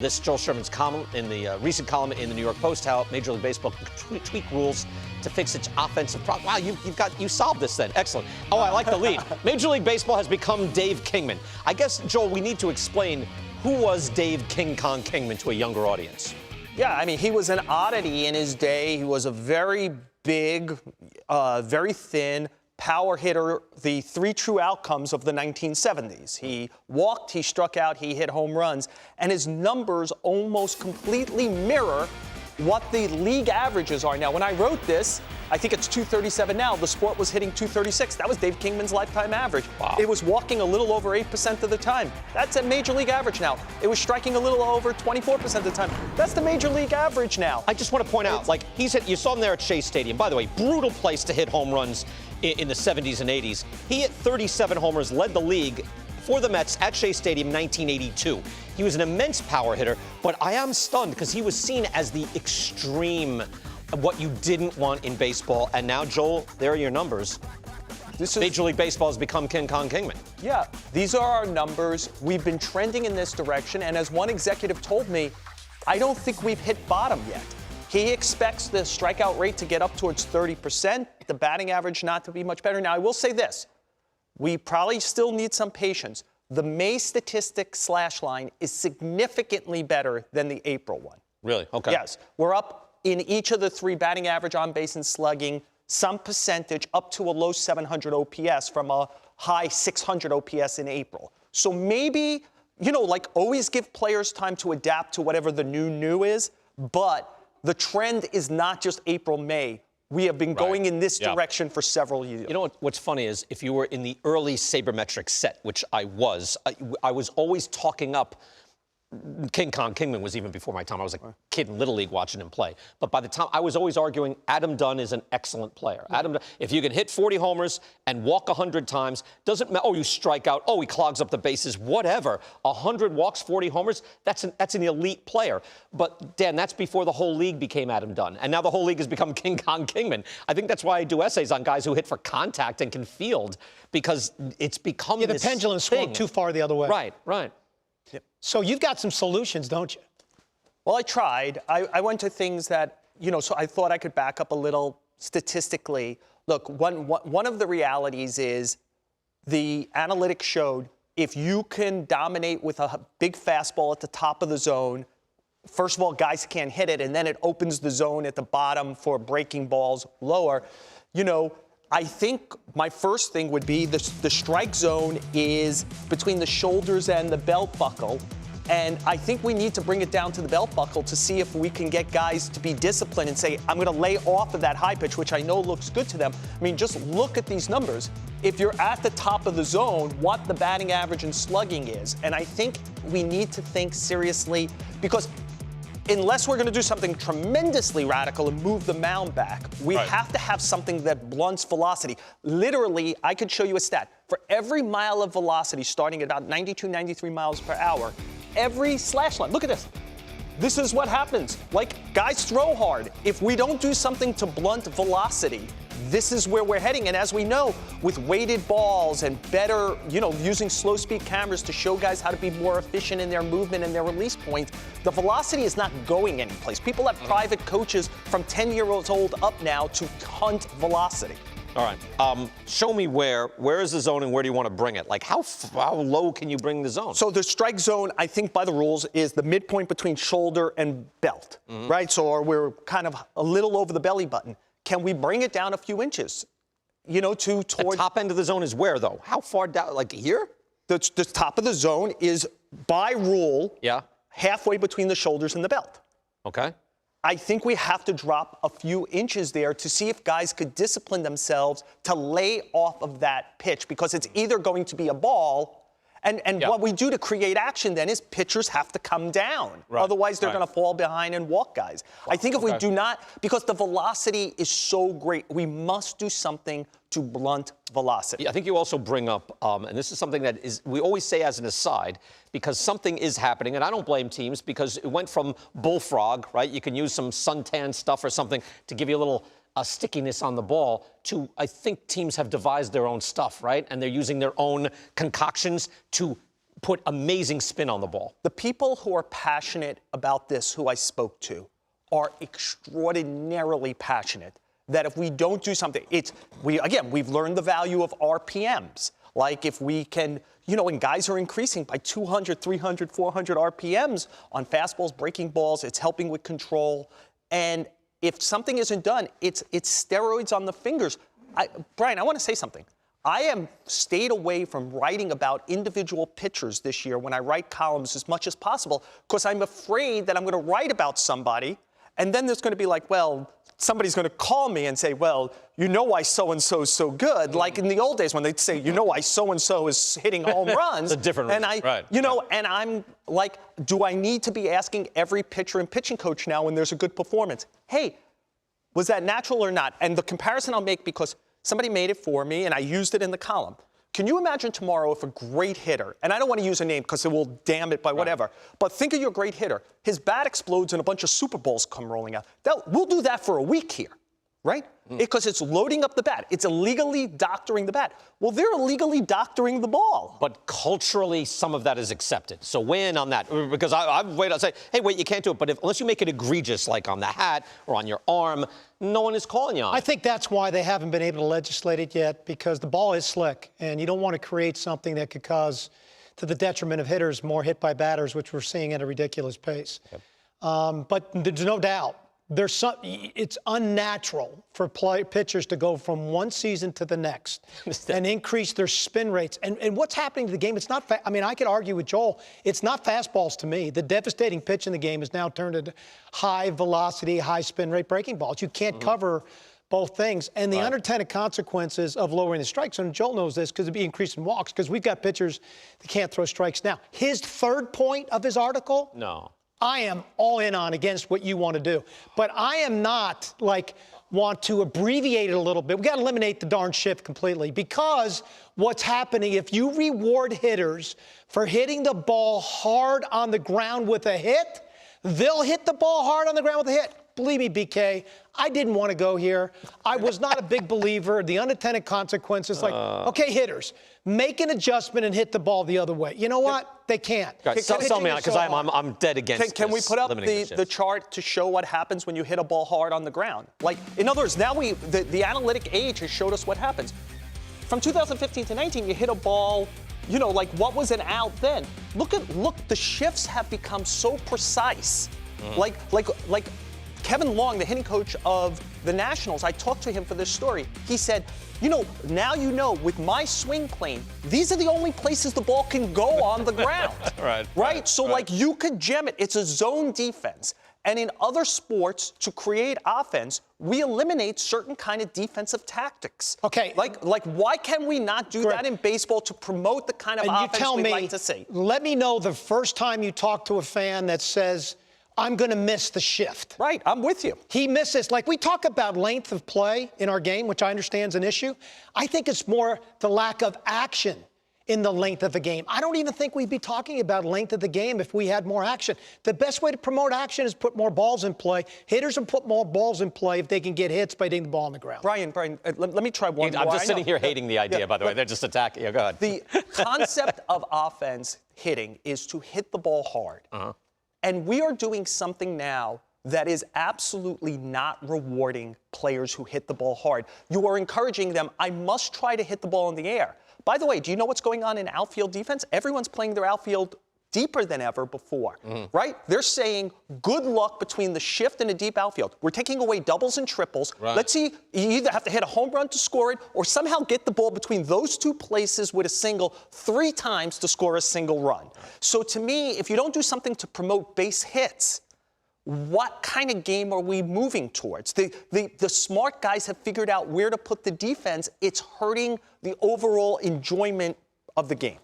This Joel Sherman's column in the recent column in the New York Post, how Major League Baseball tweak rules to fix its offensive problem. Wow, you solved this then. Excellent. Oh, I like the lead. Major League Baseball has become Dave Kingman. I guess, Joel, we need to explain who was Dave King Kong Kingman to a younger audience. Yeah, I mean, he was an oddity in his day. He was a very big, very thin power hitter, the three true outcomes of the 1970s. He walked, he struck out, he hit home runs, and his numbers almost completely mirror what the league averages are now. When I wrote this, I think it's 237 now. The sport was hitting 236. That was Dave Kingman's lifetime average. Wow. It was walking a little over 8% of the time. That's a major league average now. It was striking a little over 24% of the time. That's the major league average now. I just want to point out, like, you saw him there at Shea Stadium. By the way, brutal place to hit home runs in the 70s and 80s. He hit 37 homers, led the league for the Mets at Shea Stadium 1982. He was an immense power hitter, but I am stunned because he was seen as the extreme of what you didn't want in baseball. And now, Joel, there are your numbers. Major League Baseball has become King Kong Kingman. Yeah, these are our numbers. We've been trending in this direction, and as one executive told me, I don't think we've hit bottom yet. He expects the strikeout rate to get up towards 30%, the batting average not to be much better. Now, I will say this. We probably still need some patience. The May statistic slash line is significantly better than the April one. Really? Okay. Yes. We're up in each of the three: batting average, on base, and slugging, some percentage up to a low 700 OPS from a high 600 OPS in April. So maybe, like, always give players time to adapt to whatever the new is, but the trend is not just April, May. We have been going in this direction for several years. You know what's funny is if you were in the early sabermetric set, which I was always talking up. King Kong Kingman was even before my time. I was a kid in Little League watching him play. But by the time, I was always arguing Adam Dunn is an excellent player. Adam Dunn, if you can hit 40 homers and walk 100 times, doesn't matter. Oh, you strike out. Oh, he clogs up the bases. Whatever. 100 walks, 40 homers. That's an elite player. But Dan, that's before the whole league became Adam Dunn, and now the whole league has become King Kong Kingman. I think that's why I do essays on guys who hit for contact and can field, because it's become the pendulum swung too far the other way. Right. Right. Yep. So you've got some solutions, don't you? Well, I tried. I went to things that, so I thought I could back up a little statistically. Look, one of the realities is the analytics showed if you can dominate with a big fastball at the top of the zone, first of all, guys can't hit it, and then it opens the zone at the bottom for breaking balls lower. I think my first thing would be the strike zone is between the shoulders and the belt buckle. And I think we need to bring it down to the belt buckle to see if we can get guys to be disciplined and say, I'm going to lay off of that high pitch, which I know looks good to them. I mean, just look at these numbers. If you're at the top of the zone, what the batting average and slugging is. And I think we need to think seriously, because unless we're going to do something tremendously radical and move the mound back, we have to have something that blunts velocity. Literally, I could show you a stat. For every mile of velocity starting at about 92, 93 miles per hour, every slash line, look at this. This is what happens. Like, guys throw hard. If we don't do something to blunt velocity, this is where we're heading. And as we know, with weighted balls and better, using slow speed cameras to show guys how to be more efficient in their movement and their release point, the velocity is not going anyplace. People have private coaches from 10-year-olds old up now to hunt velocity. All right. Show me where is the zone and where do you want to bring it? Like, how low can you bring the zone? So the strike zone, I think by the rules, is the midpoint between shoulder and belt, right? So we're kind of a little over the belly button. Can we bring it down a few inches, toward... The top end of the zone is where, though? How far down? Like here? The top of the zone is, by rule, halfway between the shoulders and the belt. Okay. I think we have to drop a few inches there to see if guys could discipline themselves to lay off of that pitch, because it's either going to be a ball, and what we do to create action then is pitchers have to come down. Right. Otherwise, they're going to fall behind and walk guys. Wow. I think if we do not, because the velocity is so great, we must do something to blunt velocity. Yeah, I think you also bring up, and this is something that we always say as an aside, because something is happening, and I don't blame teams, because it went from bullfrog, right? You can use some suntan stuff or something to give you a little stickiness on the ball, to, I think teams have devised their own stuff, right? And they're using their own concoctions to put amazing spin on the ball. The people who are passionate about this, who I spoke to, are extraordinarily passionate that if we don't do something, we've learned the value of RPMs. Like if we can, when guys are increasing by 200, 300, 400 RPMs on fastballs, breaking balls, it's helping with control. And if something isn't done, it's steroids on the fingers. Brian, I want to say something. I am stayed away from writing about individual pitchers this year when I write columns as much as possible because I'm afraid that I'm going to write about somebody and then there's going to be like, well, somebody's going to call me and say, well, why so-and-so is so good. Like in the old days when they'd say, why so-and-so is hitting home runs. It's a different reason. And and I'm like, do I need to be asking every pitcher and pitching coach now when there's a good performance? Hey, was that natural or not? And the comparison I'll make, because somebody made it for me and I used it in the column. Can you imagine tomorrow if a great hitter, and I don't want to use a name because it will damn it by whatever, but think of your great hitter. His bat explodes and a bunch of Super Bowls come rolling out. We'll do that for a week here, right? Because it's loading up the bat. It's illegally doctoring the bat. Well, they're illegally doctoring the ball. But culturally, some of that is accepted. So weigh in on that. Because I've waited, I'll say, hey, wait, you can't do it. But unless you make it egregious, like on the hat or on your arm, no one is calling you on it. I think that's why they haven't been able to legislate it yet, because the ball is slick, and you don't want to create something that could cause, to the detriment of hitters, more hit by batters, which we're seeing at a ridiculous pace. Yep. But there's no doubt. It's unnatural for pitchers to go from one season to the next and increase their spin rates. And what's happening to the game, it's not I could argue with Joel, it's not fastballs to me. The devastating pitch in the game is now turned into high velocity, high spin rate breaking balls. You can't cover both things. And the unintended consequences of lowering the strike zone, and Joel knows this because it'd be increasing walks, because we've got pitchers that can't throw strikes now. His third point of his article? No. I am all in on against what you want to do. But I am not want to abbreviate it a little bit. We got to eliminate the darn shift completely, because what's happening, if you reward hitters for hitting the ball hard on the ground with a hit, they'll hit the ball hard on the ground with a hit. Believe me, BK, I didn't want to go here. I was not a big believer. The unintended consequences, okay, hitters, make an adjustment and hit the ball the other way. You know what? They can't. Sell me on it, because I'm dead against Can we put up the chart to show what happens when you hit a ball hard on the ground? In other words, now the analytic age has showed us what happens. From 2015 to 19, you hit a ball, what was an out then? Look, the shifts have become so precise. Like Kevin Long, the hitting coach of the Nationals, I talked to him for this story. He said, now with my swing plane, these are the only places the ball can go on the ground. Right? So you could jam it. It's a zone defense. And in other sports, to create offense, we eliminate certain kind of defensive tactics. Okay. Why can we not do that in baseball to promote the kind of offense we'd like to see? Let me know the first time you talk to a fan that says, I'm going to miss the shift. Right, I'm with you. He misses. We talk about length of play in our game, which I understand is an issue. I think it's more the lack of action in the length of the game. I don't even think we'd be talking about length of the game if we had more action. The best way to promote action is put more balls in play. Hitters will put more balls in play if they can get hits by hitting the ball on the ground. Brian, let me try one more. I'm just sitting here hating the idea, by the way. They're just attacking. Yeah, go ahead. The concept of offense hitting is to hit the ball hard. And we are doing something now that is absolutely not rewarding players who hit the ball hard. You are encouraging them, I must try to hit the ball in the air. By the way, do you know what's going on in outfield defense? Everyone's playing their outfield deeper than ever before, right? They're saying good luck between the shift and a deep outfield. We're taking away doubles and triples. Let's see, you either have to hit a home run to score it or somehow get the ball between those two places with a single 3 times to score a single run. So to me, if you don't do something to promote base hits, what kind of game are we moving towards? The smart guys have figured out where to put the defense. It's hurting the overall enjoyment of the game.